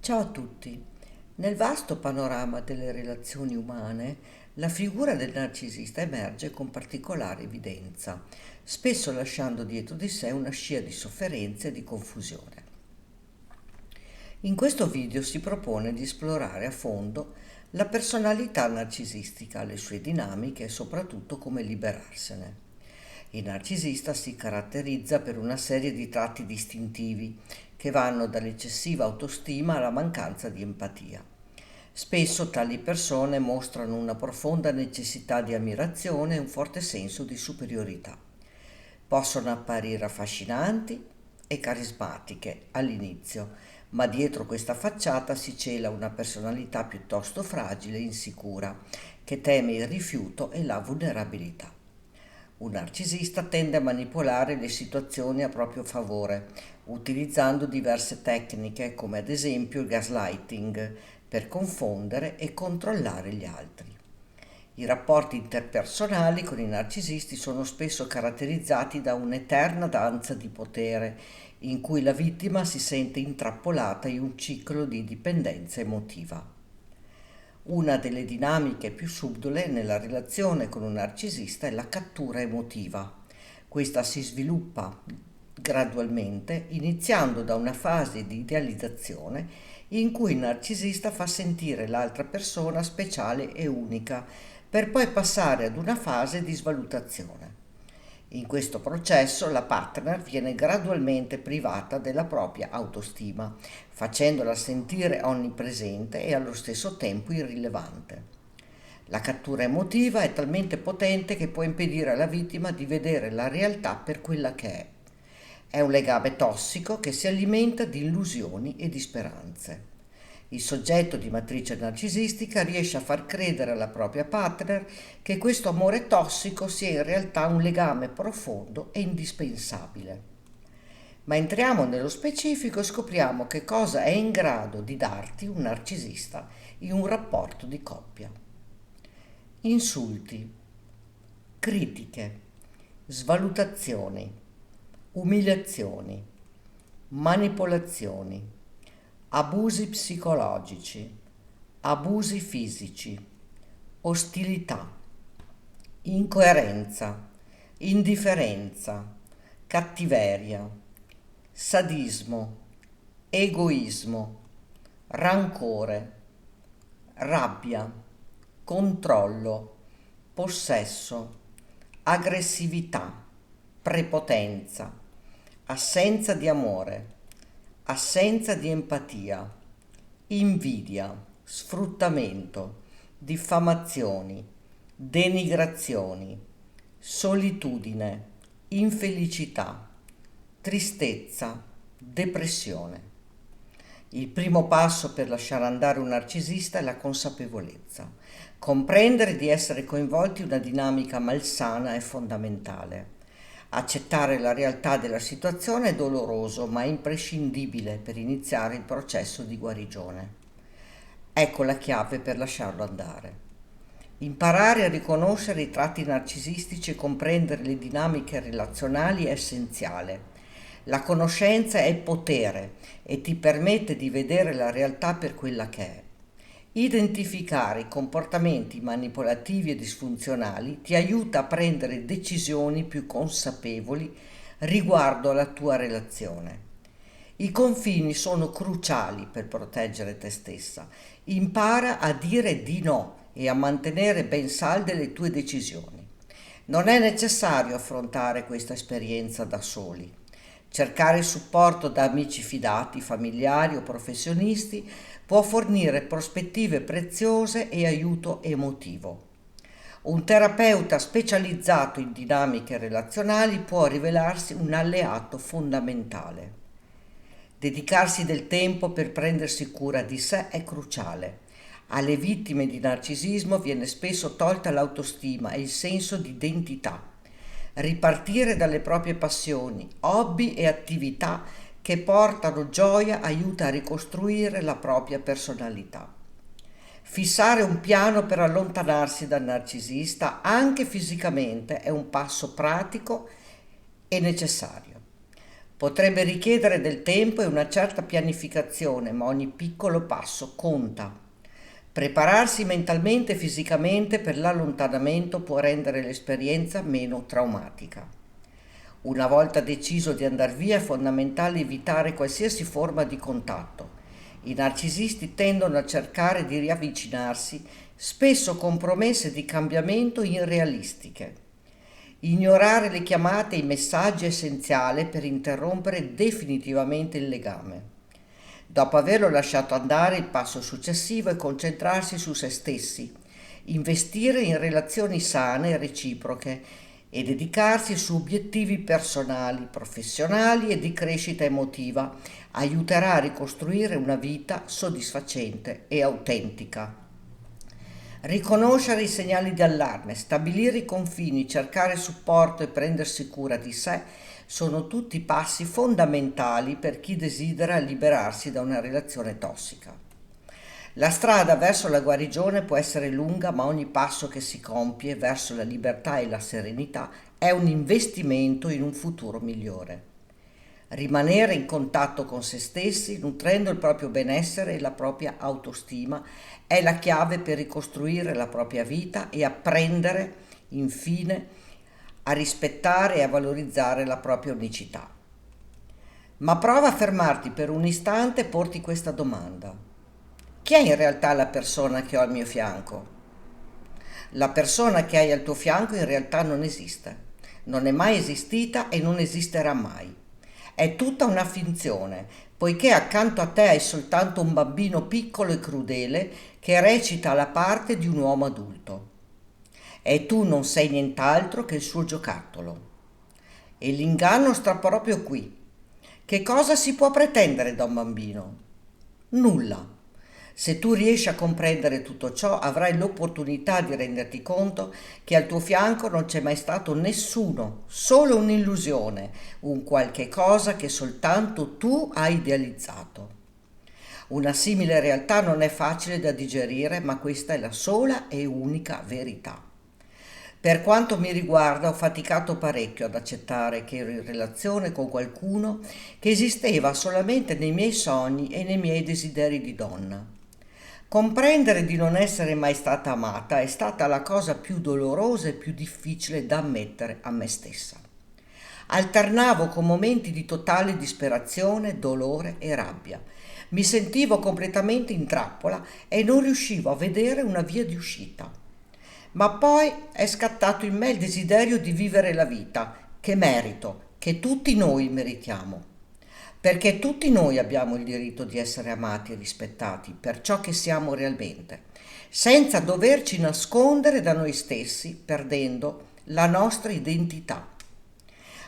Ciao a tutti. Nel vasto panorama delle relazioni umane, la figura del narcisista emerge con particolare evidenza, spesso lasciando dietro di sé una scia di sofferenza e di confusione. In questo video si propone di esplorare a fondo la personalità narcisistica, le sue dinamiche e soprattutto come liberarsene. Il narcisista si caratterizza per una serie di tratti distintivi che vanno dall'eccessiva autostima alla mancanza di empatia. Spesso tali persone mostrano una profonda necessità di ammirazione e un forte senso di superiorità. Possono apparire affascinanti e carismatiche all'inizio, ma dietro questa facciata si cela una personalità piuttosto fragile e insicura, che teme il rifiuto e la vulnerabilità. Un narcisista tende a manipolare le situazioni a proprio favore, utilizzando diverse tecniche come ad esempio il gaslighting per confondere e controllare gli altri. I rapporti interpersonali con i narcisisti sono spesso caratterizzati da un'eterna danza di potere, in cui la vittima si sente intrappolata in un ciclo di dipendenza emotiva. Una delle dinamiche più subdole nella relazione con un narcisista è la cattura emotiva. Questa si sviluppa gradualmente, iniziando da una fase di idealizzazione in cui il narcisista fa sentire l'altra persona speciale e unica, per poi passare ad una fase di svalutazione. In questo processo la partner viene gradualmente privata della propria autostima, facendola sentire onnipresente e allo stesso tempo irrilevante. La cattura emotiva è talmente potente che può impedire alla vittima di vedere la realtà per quella che è. È un legame tossico che si alimenta di illusioni e di speranze. Il soggetto di matrice narcisistica riesce a far credere alla propria partner che questo amore tossico sia in realtà un legame profondo e indispensabile. Ma entriamo nello specifico e scopriamo che cosa è in grado di darti un narcisista in un rapporto di coppia. Insulti, critiche, svalutazioni, umiliazioni, manipolazioni, abusi psicologici, abusi fisici, ostilità, incoerenza, indifferenza, cattiveria, sadismo, egoismo, rancore, rabbia, controllo, possesso, aggressività, prepotenza, assenza di amore, assenza di empatia, invidia, sfruttamento, diffamazioni, denigrazioni, solitudine, infelicità, tristezza, depressione. Il primo passo per lasciare andare un narcisista è la consapevolezza. Comprendere di essere coinvolti in una dinamica malsana è fondamentale. Accettare la realtà della situazione è doloroso, ma è imprescindibile per iniziare il processo di guarigione. Ecco la chiave per lasciarlo andare. Imparare a riconoscere i tratti narcisistici e comprendere le dinamiche relazionali è essenziale. La conoscenza è potere e ti permette di vedere la realtà per quella che è. Identificare i comportamenti manipolativi e disfunzionali ti aiuta a prendere decisioni più consapevoli riguardo alla tua relazione. I confini sono cruciali per proteggere te stessa. Impara a dire di no e a mantenere ben salde le tue decisioni. Non è necessario affrontare questa esperienza da soli. Cercare supporto da amici fidati, familiari o professionisti può fornire prospettive preziose e aiuto emotivo. Un terapeuta specializzato in dinamiche relazionali può rivelarsi un alleato fondamentale. Dedicarsi del tempo per prendersi cura di sé è cruciale. Alle vittime di narcisismo viene spesso tolta l'autostima e il senso di identità. Ripartire dalle proprie passioni, hobby e attività che portano gioia aiuta a ricostruire la propria personalità. Fissare un piano per allontanarsi dal narcisista, anche fisicamente, è un passo pratico e necessario. Potrebbe richiedere del tempo e una certa pianificazione, ma ogni piccolo passo conta. Prepararsi mentalmente e fisicamente per l'allontanamento può rendere l'esperienza meno traumatica. Una volta deciso di andar via è fondamentale evitare qualsiasi forma di contatto. I narcisisti tendono a cercare di riavvicinarsi, spesso con promesse di cambiamento irrealistiche. Ignorare le chiamate e i messaggi è essenziale per interrompere definitivamente il legame. Dopo averlo lasciato andare, il passo successivo è concentrarsi su se stessi, investire in relazioni sane e reciproche e dedicarsi su obiettivi personali, professionali e di crescita emotiva. Aiuterà a ricostruire una vita soddisfacente e autentica. Riconoscere i segnali di allarme, stabilire i confini, cercare supporto e prendersi cura di sé sono tutti passi fondamentali per chi desidera liberarsi da una relazione tossica. La strada verso la guarigione può essere lunga, ma ogni passo che si compie verso la libertà e la serenità è un investimento in un futuro migliore. Rimanere in contatto con se stessi, nutrendo il proprio benessere e la propria autostima, è la chiave per ricostruire la propria vita e apprendere, infine, a rispettare e a valorizzare la propria unicità. Ma prova a fermarti per un istante e porti questa domanda. Chi è in realtà la persona che ho al mio fianco? La persona che hai al tuo fianco in realtà non esiste, non è mai esistita e non esisterà mai. È tutta una finzione, poiché accanto a te hai soltanto un bambino piccolo e crudele che recita la parte di un uomo adulto. E tu non sei nient'altro che il suo giocattolo. E l'inganno sta proprio qui. Che cosa si può pretendere da un bambino? Nulla. Se tu riesci a comprendere tutto ciò, avrai l'opportunità di renderti conto che al tuo fianco non c'è mai stato nessuno, solo un'illusione, un qualche cosa che soltanto tu hai idealizzato. Una simile realtà non è facile da digerire, ma questa è la sola e unica verità. Per quanto mi riguarda, ho faticato parecchio ad accettare che ero in relazione con qualcuno che esisteva solamente nei miei sogni e nei miei desideri di donna. Comprendere di non essere mai stata amata è stata la cosa più dolorosa e più difficile da ammettere a me stessa. Alternavo con momenti di totale disperazione, dolore e rabbia. Mi sentivo completamente in trappola e non riuscivo a vedere una via di uscita. Ma poi è scattato in me il desiderio di vivere la vita, che merito, che tutti noi meritiamo. Perché tutti noi abbiamo il diritto di essere amati e rispettati per ciò che siamo realmente, senza doverci nascondere da noi stessi, perdendo la nostra identità.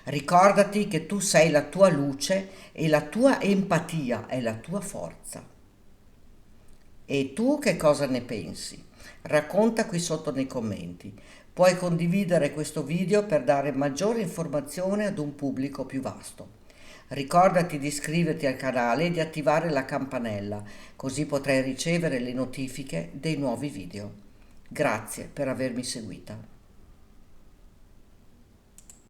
Ricordati che tu sei la tua luce e la tua empatia è la tua forza. E tu che cosa ne pensi? Racconta qui sotto nei commenti. Puoi condividere questo video per dare maggiore informazione ad un pubblico più vasto. Ricordati di iscriverti al canale e di attivare la campanella, così potrai ricevere le notifiche dei nuovi video. Grazie per avermi seguita.